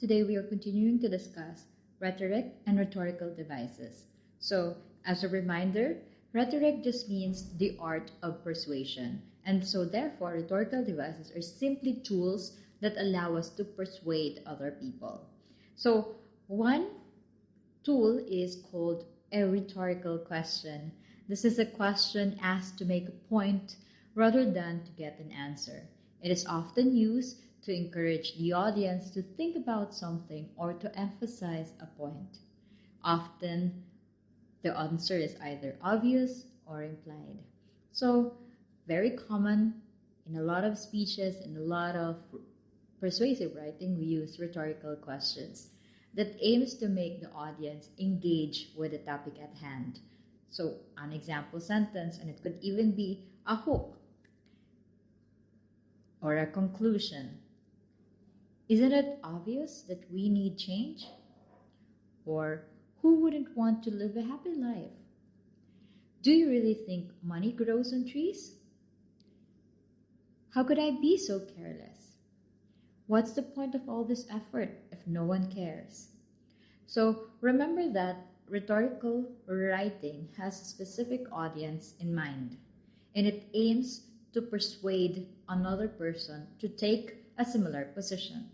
Today we are continuing to discuss rhetoric and rhetorical devices. So, as a reminder, rhetoric just means the art of persuasion. And so therefore, rhetorical devices are simply tools that allow us to persuade other people. So, one tool is called a rhetorical question. This is a question asked to make a point rather than to get an answer. It is often used to encourage the audience to think about something or to emphasize a point. Often, the answer is either obvious or implied. So, very common in a lot of speeches, in a lot of persuasive writing, we use rhetorical questions that aims to make the audience engage with the topic at hand. So, an example sentence, and it could even be a hook or a conclusion. Isn't it obvious that we need change? Or who wouldn't want to live a happy life? Do you really think money grows on trees? How could I be so careless? What's the point of all this effort if no one cares? So remember that rhetorical writing has a specific audience in mind, and it aims to persuade another person to take a similar position.